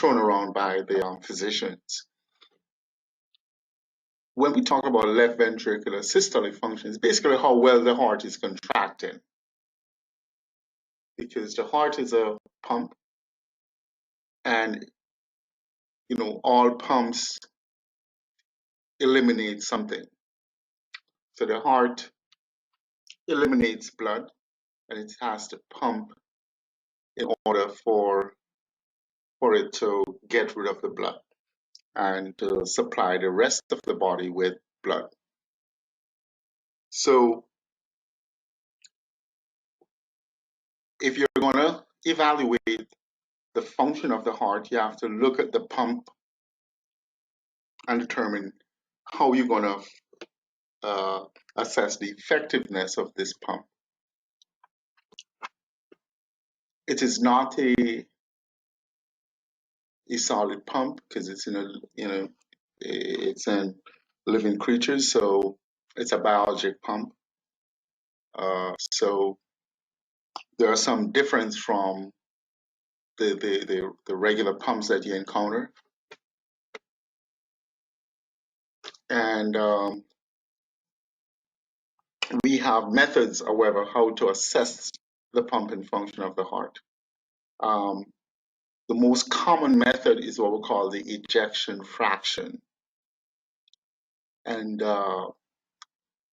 thrown around by the physicians. When we talk about left ventricular systolic function, it's basically how well the heart is contracting. Because the heart is a pump, and all pumps eliminate something. So the heart eliminates blood, and it has to pump in order for it to get rid of the blood and to supply the rest of the body with blood. So if you're going to evaluate the function of the heart, you have to look at the pump and determine how you're going to assess the effectiveness of this pump. It is not a solid pump because it's it's in living creatures, so it's a biologic pump. So there are some difference from the regular pumps that you encounter, and we have methods, however, how to assess the pumping function of the heart. The most common method is what we call the ejection fraction. And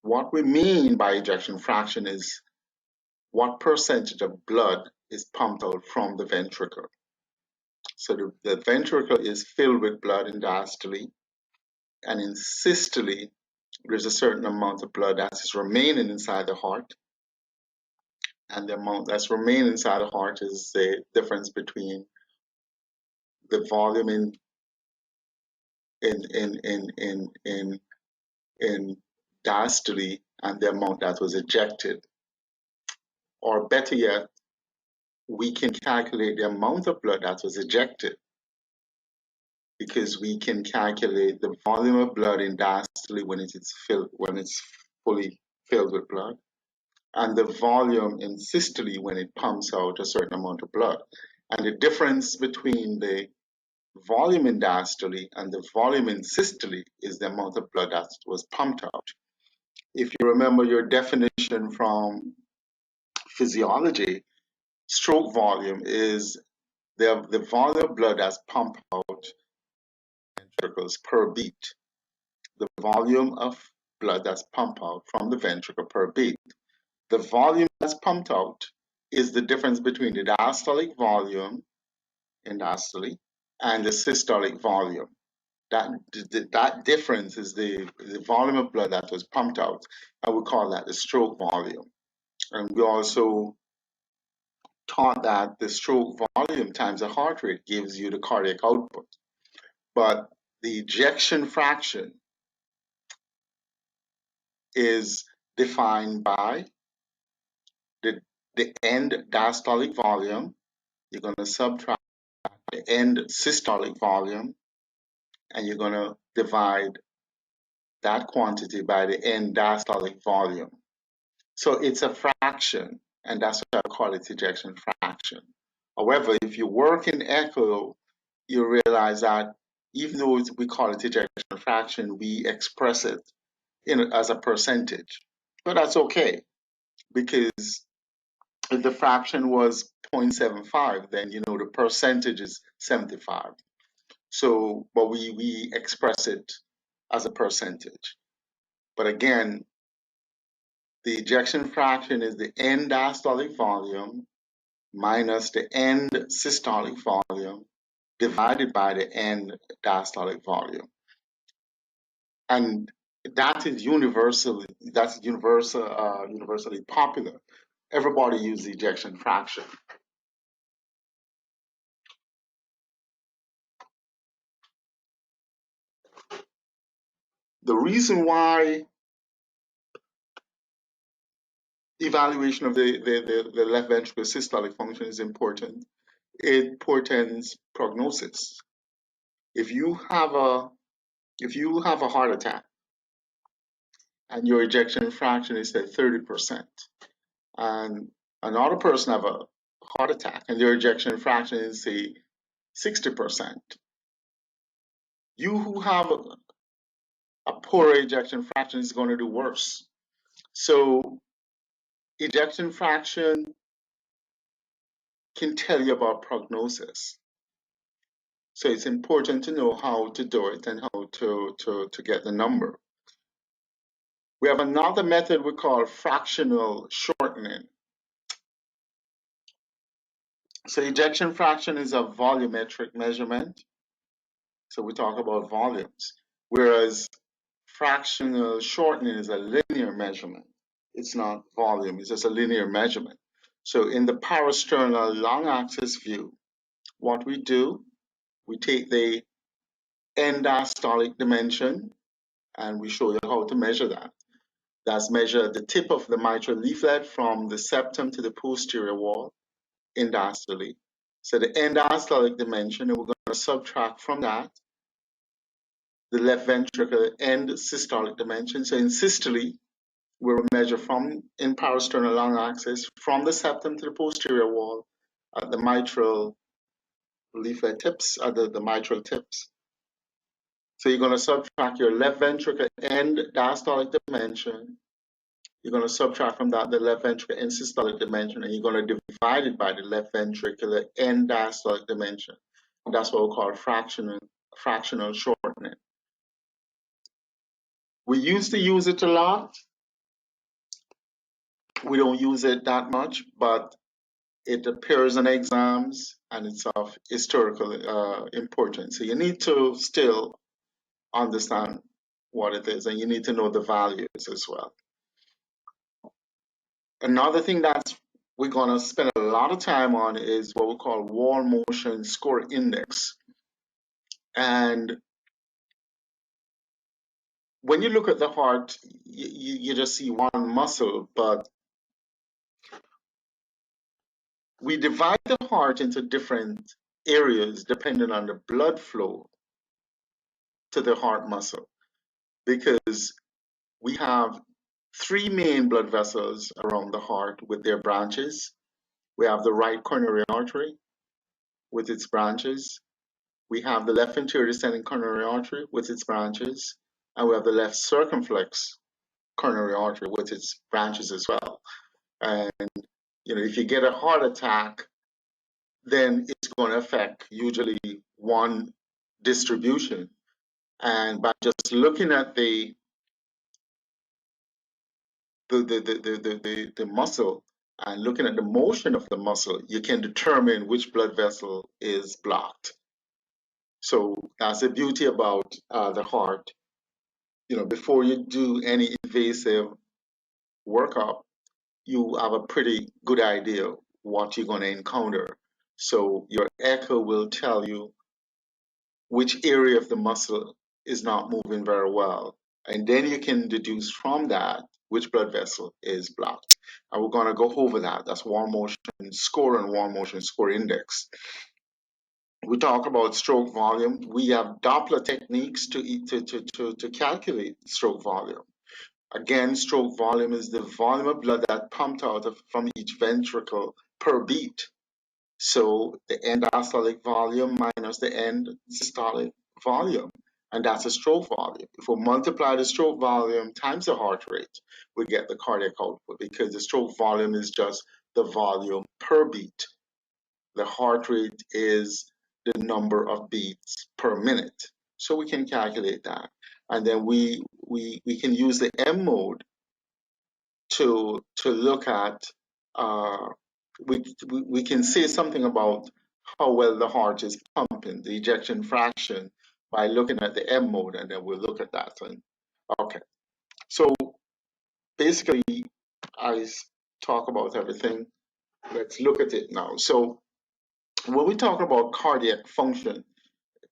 what we mean by ejection fraction is what percentage of blood is pumped out from the ventricle. So the ventricle is filled with blood in diastole, and in systole, there's a certain amount of blood that is remaining inside the heart. And the amount that's remaining inside the heart is the difference between the volume in diastole and the amount that was ejected. Or better yet, we can calculate the amount of blood that was ejected because we can calculate the volume of blood in diastole when it's fully filled with blood, and the volume in systole when it pumps out a certain amount of blood. And the difference between the volume in diastole and the volume in systole is the amount of blood that was pumped out. If you remember your definition from physiology, stroke volume is the volume of blood that's pumped out ventricles per beat. The volume of blood that's pumped out from the ventricle per beat. The volume that's pumped out is the difference between the diastolic volume in diastole and the systolic volume. That difference is the volume of blood that was pumped out, and we call that the stroke volume. And we also taught that the stroke volume times the heart rate gives you the cardiac output. But the ejection fraction is defined by the end diastolic volume. You're going to subtract the end systolic volume, and you're going to divide that quantity by the end diastolic volume. So it's a fraction, and that's why I call it ejection fraction. However, if you work in echo, you realize that even though we call it ejection fraction, we express it as a percentage. But that's okay, because if the fraction was 0.75, then the percentage is 75. So, but we express it as a percentage. But again, the ejection fraction is the end diastolic volume minus the end systolic volume divided by the end diastolic volume. And that is universally popular. Everybody uses ejection fraction. The reason why evaluation of the left ventricular systolic function is important, it portends prognosis. If you have a heart attack and your ejection fraction is at 30%, and another person have a heart attack and their ejection fraction is say 60%. You who have a poor ejection fraction is going to do worse. So ejection fraction can tell you about prognosis. So it's important to know how to do it and how to get the number. We have another method we call fractional shortening. So ejection fraction is a volumetric measurement. So we talk about volumes, whereas fractional shortening is a linear measurement. It's not volume, it's just a linear measurement. So in the parasternal long axis view, what we do, we take the end diastolic dimension and we show you how to measure that. That's measure the tip of the mitral leaflet from the septum to the posterior wall in diastole. So the end diastolic dimension, and we're going to subtract from that the left ventricle end systolic dimension. So in systole, we'll measure from in parasternal long axis from the septum to the posterior wall at the mitral leaflet tips, at the mitral tips. So you're going to subtract your left ventricle end diastolic dimension. You're going to subtract from that the left ventricle end systolic dimension, and you're going to divide it by the left ventricular end diastolic dimension. And that's what we call fractional shortening. We used to use it a lot. We don't use it that much, but it appears in exams and it's of historical importance. So you need to still understand what it is, and you need to know the values as well. Another thing that we're going to spend a lot of time on is what we call wall motion score index. And when you look at the heart, you just see one muscle, but we divide the heart into different areas depending on the blood flow to the heart muscle, because we have three main blood vessels around the heart with their branches. We have the right coronary artery with its branches. We have the left anterior descending coronary artery with its branches, and we have the left circumflex coronary artery with its branches as well. And if you get a heart attack, then it's going to affect usually one distribution. And by just looking at the muscle and looking at the motion of the muscle, you can determine which blood vessel is blocked. So that's the beauty about the heart. Before you do any invasive workup, you have a pretty good idea what you're going to encounter. So your echo will tell you which area of the muscle is not moving very well. And then you can deduce from that which blood vessel is blocked. And we're going to go over that. That's wall motion score and wall motion score index. We talk about stroke volume. We have Doppler techniques to calculate stroke volume. Again, stroke volume is the volume of blood that pumped out from each ventricle per beat. So the end diastolic volume minus the end systolic volume, and that's a stroke volume. If we multiply the stroke volume times the heart rate, we get the cardiac output, because the stroke volume is just the volume per beat. The heart rate is the number of beats per minute. So we can calculate that. And then we can use the M mode to look at, we can say something about how well the heart is pumping, the ejection fraction, by looking at the M mode, and then we'll look at that. Okay, so basically I talk about everything. Let's look at it now. So when we talk about cardiac function,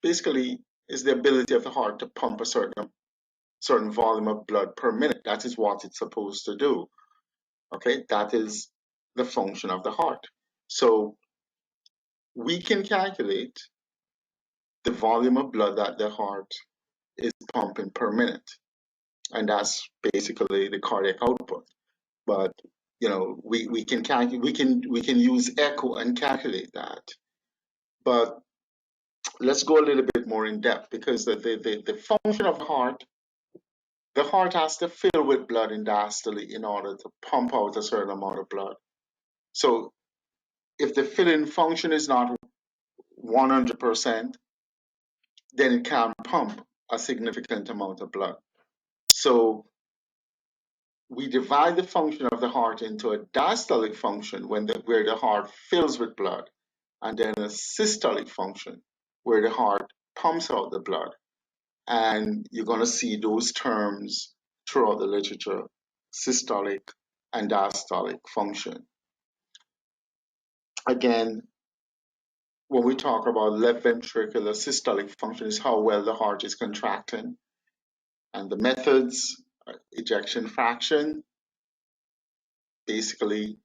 basically is the ability of the heart to pump a certain volume of blood per minute. That is what it's supposed to do. Okay, that is the function of the heart. So we can calculate the volume of blood that the heart is pumping per minute, and that's basically the cardiac output. But we can use echo and calculate that. But let's go a little bit more in depth, because the function of the heart has to fill with blood in diastole in order to pump out a certain amount of blood. So if the filling function is not 100%, then it can pump a significant amount of blood. So we divide the function of the heart into a diastolic function where the heart fills with blood, and then a systolic function where the heart pumps out the blood. And you're going to see those terms throughout the literature: systolic and diastolic function. Again, when we talk about left ventricular systolic function, is how well the heart is contracting. And the methods: ejection fraction, basically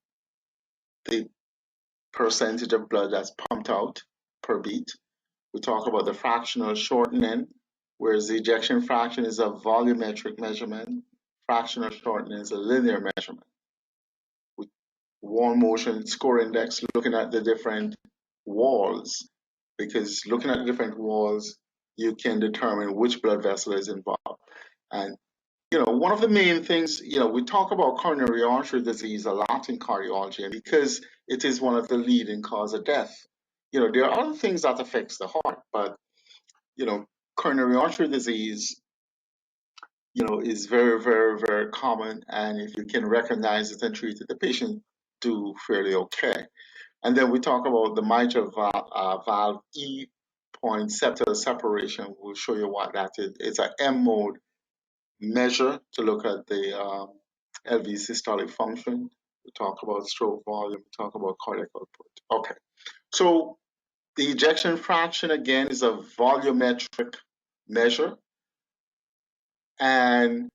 the percentage of blood that's pumped out per beat. We talk about the fractional shortening, whereas the ejection fraction is a volumetric measurement, fractional shortening is a linear measurement. With wall motion score index, looking at the different walls, because looking at the different walls, you can determine which blood vessel is involved. And one of the main things, we talk about coronary artery disease a lot in cardiology, and because it is one of the leading cause of death. There are other things that affects the heart, but coronary artery disease, is very, very, very common, and if you can recognize it and treat it, the patient do fairly okay. And then we talk about the mitral valve E point septal separation. We'll show you what that is. It's an M mode measure to look at the LV systolic function. We talk about stroke volume, we talk about cardiac output. Okay, so the ejection fraction, again, is a volumetric measure, and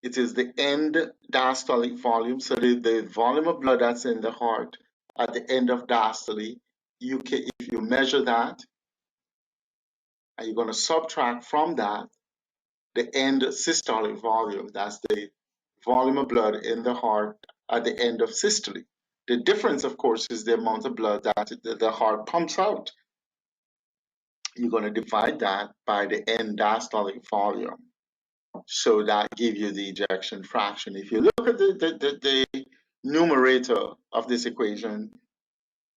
it is the end diastolic volume. So the volume of blood that's in the heart at the end of diastole, if you measure that, and you're going to subtract from that the end systolic volume, that's the volume of blood in the heart at the end of systole. The difference, of course, is the amount of blood that the heart pumps out. You're going to divide that by the end diastolic volume. So that gives you the ejection fraction. If you look at the numerator of this equation,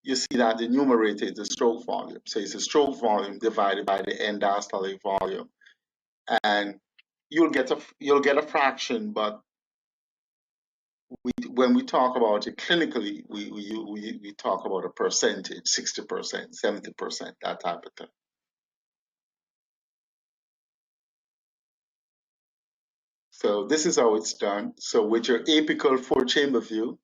you see that the numerator is the stroke volume. So it's the stroke volume divided by the end diastolic volume. And you'll get a fraction, but when we talk about it clinically, we talk about a percentage, 60%, 70%, that type of thing. So this is how it's done. So with your apical four-chamber view,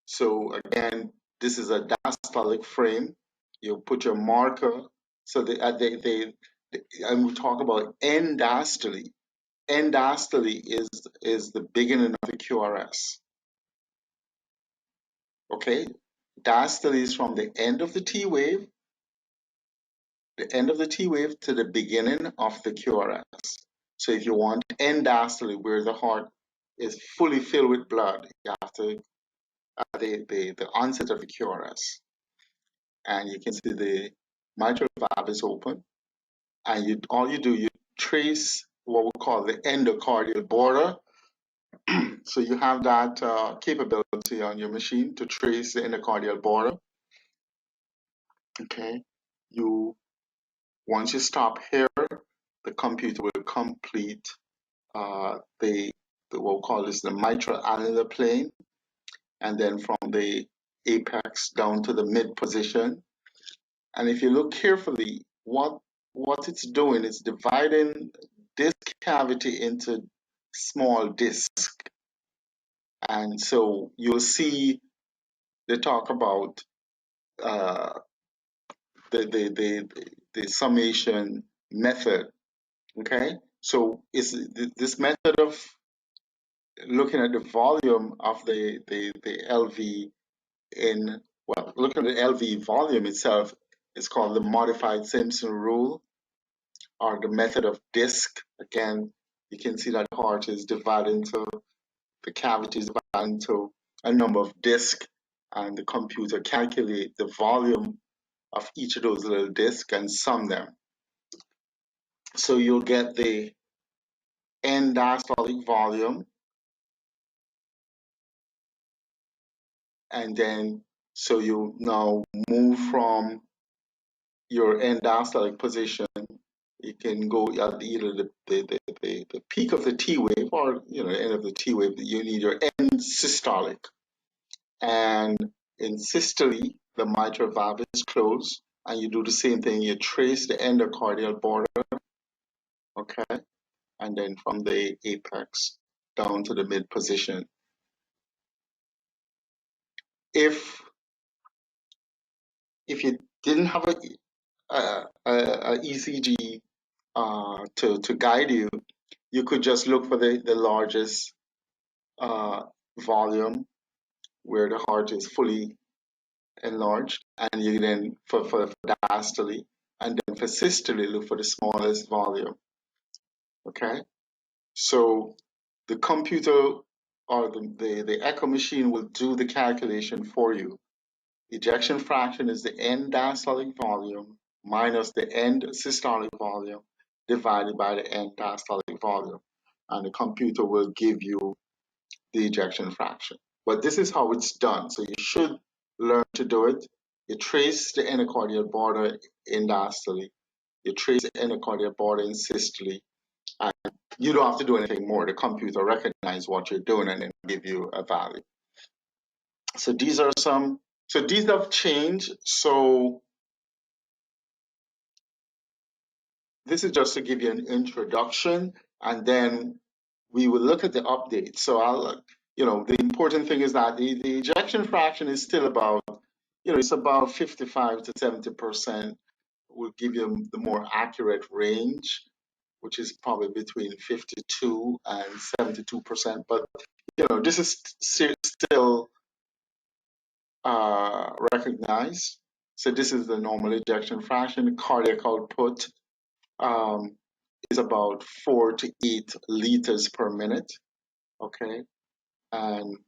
so again, this is a diastolic frame. You put your marker. So and we talk about end diastole. End diastole is the beginning of the QRS. Okay, diastole is from the end of the T wave, to the beginning of the QRS. So if you want end diastole, where the heart is fully filled with blood, you have to the onset of the QRS, and you can see the mitral valve is open, and you trace what we call the endocardial border. So you have that capability on your machine to trace the endocardial border. Okay, once you stop here, the computer will complete the what we call this the mitral annular plane, and then from the apex down to the mid position. And if you look carefully, what it's doing is dividing this cavity into small discs. And so you'll see they talk about the summation method. Okay, so is this method of looking at the volume of the LV looking at the LV volume itself is called the modified Simpson rule, or the method of disc. Again, you can see that the heart is divided into, the cavity is divided into a number of discs, and the computer calculate the volume of each of those little discs and sum them. So you'll get the end diastolic volume, and then so you now move from your end diastolic position. You can go at either the peak of the T wave or the end of the T wave. You need your end systolic. And in systole, the mitral valve is closed, and you do the same thing. You trace the endocardial border, okay, and then from the apex down to the mid position. If you didn't have a ECG to guide you, you could just look for the largest volume where the heart is fully enlarged, and you then for diastole, and then for systole, look for the smallest volume. Okay, so the computer or the echo machine will do the calculation for you. Ejection fraction is the end diastolic volume minus the end systolic volume divided by the end diastolic volume, and the computer will give you the ejection fraction. But this is how it's done. So you should learn to do it. You trace the endocardial border in diastole. You trace the endocardial border in systole. And you don't have to do anything more. The computer recognizes what you're doing and then give you a value. So these are some. So these have changed. So this is just to give you an introduction, and then we will look at the update. So the important thing is that the ejection fraction is still about, it's about 55 to 70%. Will give you the more accurate range, which is probably between 52 and 72%. But this is still recognized. So this is the normal ejection fraction. Cardiac output is about 4 to 8 liters per minute. Okay, and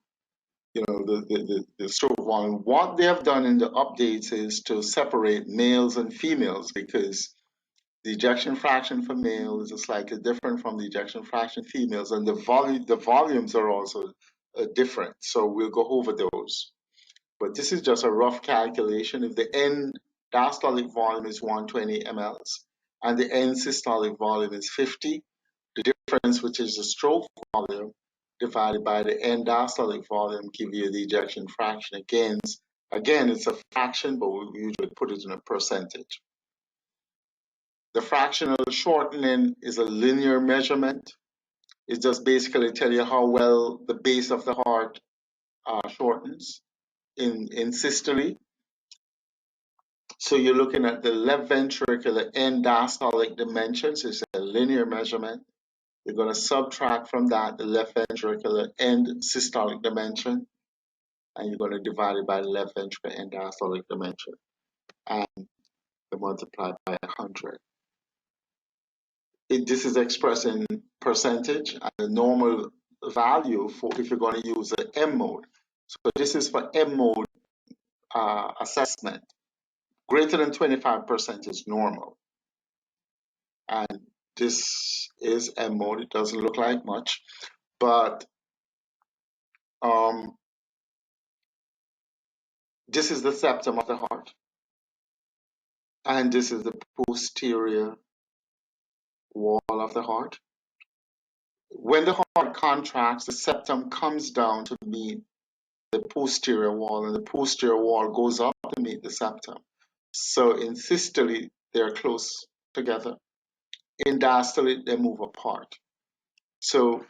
the stroke volume. What they have done in the updates is to separate males and females, because the ejection fraction for males is slightly different from the ejection fraction females, and the volumes are also different. So we'll go over those. But this is just a rough calculation. If the end diastolic volume is 120 mLs and the end systolic volume is 50, the difference, which is the stroke volume, divided by the end diastolic volume, give you the ejection fraction. Again, it's a fraction, but we usually put it in a percentage. The fractional shortening is a linear measurement. It just basically tell you how well the base of the heart shortens in systole. So you're looking at the left ventricular end diastolic dimension. So it's a linear measurement. You're going to subtract from that the left ventricular end systolic dimension, and you're going to divide it by the left ventricular end diastolic dimension, and you multiply by 100. This is expressed in percentage, and the normal value for if you're going to use the M mode. So this is for M mode assessment. Greater than 25% is normal, and this is M mode. It doesn't look like much, but this is the septum of the heart, and this is the posterior wall of the heart. When the heart contracts, the septum comes down to meet the posterior wall, and the posterior wall goes up to meet the septum. So in systole, they're close together. In diastole, they move apart. So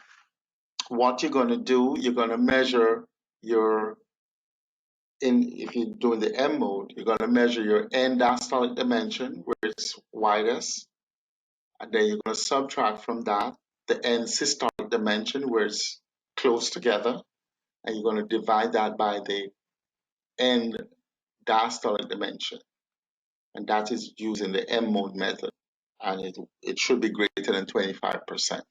what you're going to do, you're going to measure if you're doing the M mode, you're going to measure your end diastolic dimension, where it's widest, and then you're going to subtract from that the end systolic dimension, where it's close together, and you're going to divide that by the end diastolic dimension, and that is using the M mode method, and it should be greater than 25%.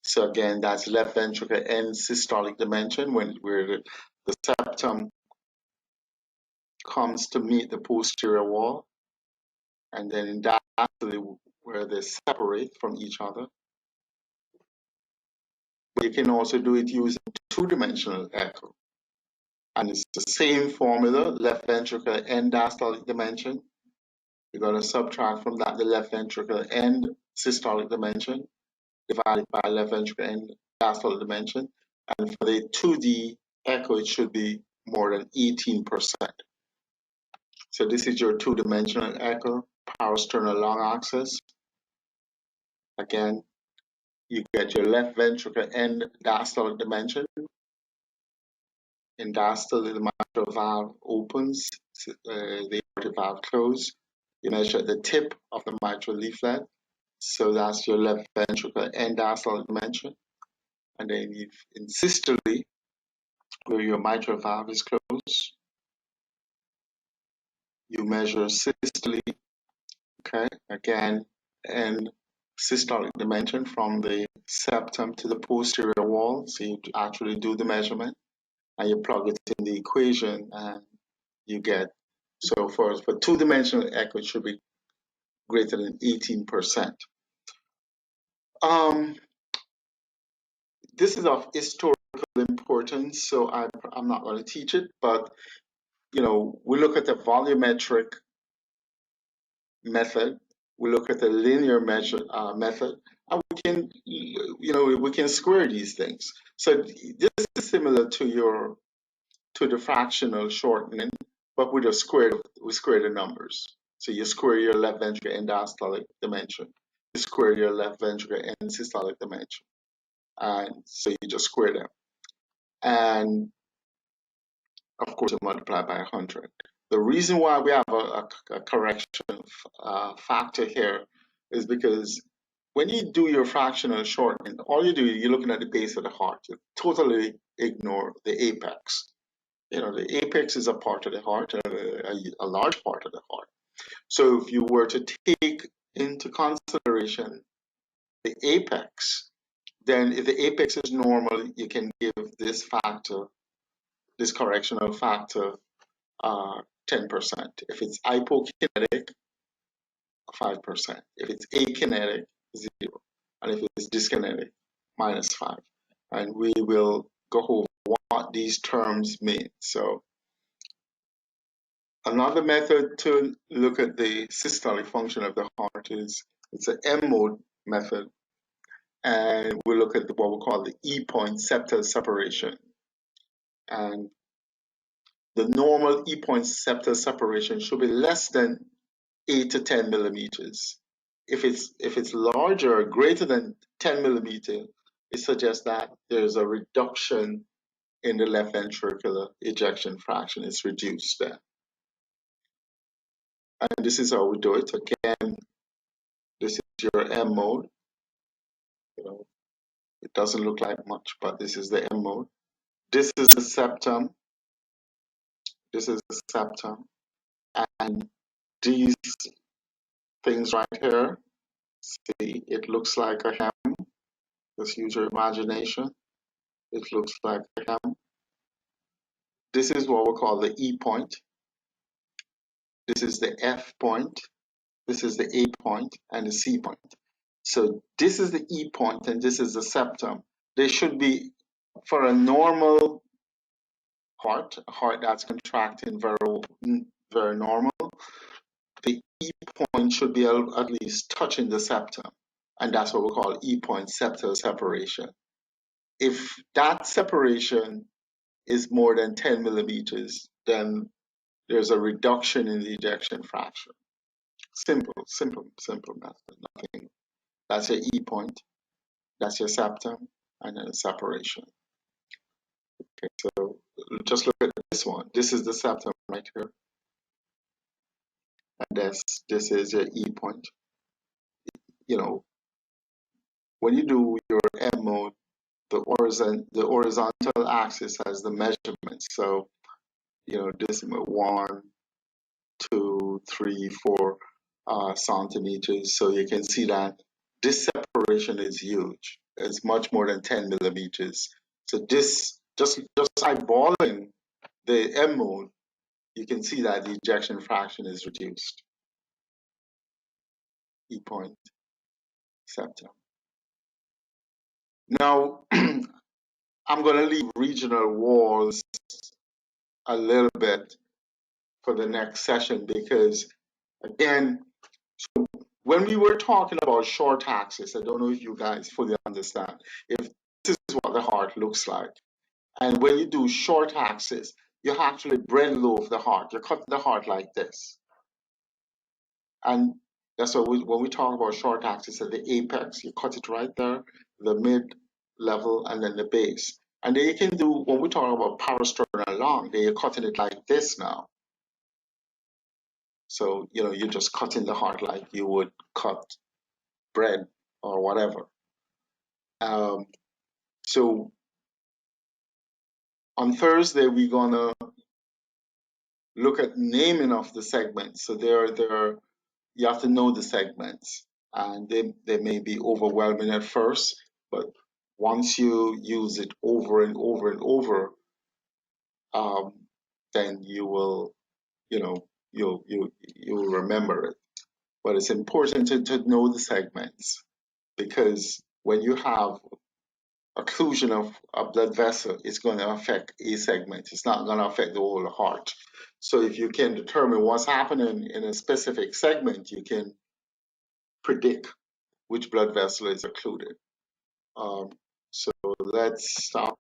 So again, that's left ventricular end systolic dimension, where the septum comes to meet the posterior wall, and then in diastole where they separate from each other. But you can also do it using two-dimensional echo. And it's the same formula, left ventricle end diastolic dimension. You're going to subtract from that the left ventricle end systolic dimension divided by left ventricle end diastolic dimension. And for the 2D echo, it should be more than 18%. So this is your two-dimensional echo, parasternal long axis. Again, you get your left ventricle end diastolic dimension. In diastole, the mitral valve opens, the aortic valve closes. You measure the tip of the mitral leaflet. So that's your left ventricle end diastolic dimension. And then in systole, where your mitral valve is closed, you measure systole, okay, again, and systolic dimension from the septum to the posterior wall. So you actually do the measurement and you plug it in the equation and you get, so for two-dimensional echo, it should be greater than 18%. This is of historical importance, so I'm not going to teach it, but we look at the volumetric method, we look at the linear method, and we can square these things. So this is similar to the fractional shortening, but we square the numbers. So you square your left ventricle end diastolic dimension, you square your left ventricle end systolic dimension, and so you just square them, and of course you multiply by 100. The reason why we have a correction factor here is because when you do your fractional shortening, all you do is you're looking at the base of the heart. You totally ignore the apex. The apex is a part of the heart, a large part of the heart. So if you were to take into consideration the apex, then if the apex is normal, you can give this factor, this correctional factor, 10%. If it's hypokinetic, 5%. If it's akinetic, 0. And if it's dyskinetic, -5. And we will go over what these terms mean. So another method to look at the systolic function of the heart is it's an M-mode method, and we look at what we call the E-point septal separation. And the normal E-point septal separation should be less than 8 to 10 millimeters. If it's larger, greater than 10 millimeters, it suggests that there's a reduction in the left ventricular ejection fraction. It's reduced there. And this is how we do it. Again, this is your M mode. It doesn't look like much, but this is the M mode. This is the septum. This is the septum. And these things right here, see, it looks like a hem. Just use your imagination. It looks like a hem. This is what we call the E point. This is the F point. This is the A point and the C point. So this is the E point and this is the septum. They should be, for a normal heart, a heart that's contracting very normal, the E point should be at least touching the septum. And that's what we call E point septal separation. If that separation is more than 10 millimeters, then there's a reduction in the ejection fraction. Simple method, nothing. That's your E point, that's your septum, and then the separation. Okay, so just look at this one. This is the septum right here. And this is your E point. When you do your M mode, the horizontal axis has the measurements. So, this is 1, 2, 3, 4 centimeters. So you can see that this separation is huge. It's much more than 10 millimeters. So this, just eyeballing the M mode, you can see that the ejection fraction is reduced. E point septum. Now, I'm going to leave regional walls a little bit for the next session because, again, when we were talking about short axis, I don't know if you guys fully understand, if this is what the heart looks like. And when you do short axis, you actually bread loaf the heart. You cut the heart like this. And that's why when we talk about short axis at the apex, you cut it right there, the mid level, and then the base. And then you can do, when we talk about parasternal long, then you're cutting it like this now. So, you're just cutting the heart like you would cut bread or whatever. So on Thursday, we're going to look at naming of the segments. So you have to know the segments, and they may be overwhelming at first, but once you use it over and over and over, then you will, you'll remember it. But it's important to know the segments, because when you have occlusion of a blood vessel, it's going to affect a segment. It's not going to affect the whole heart. So if you can determine what's happening in a specific segment, you can predict which blood vessel is occluded. So let's stop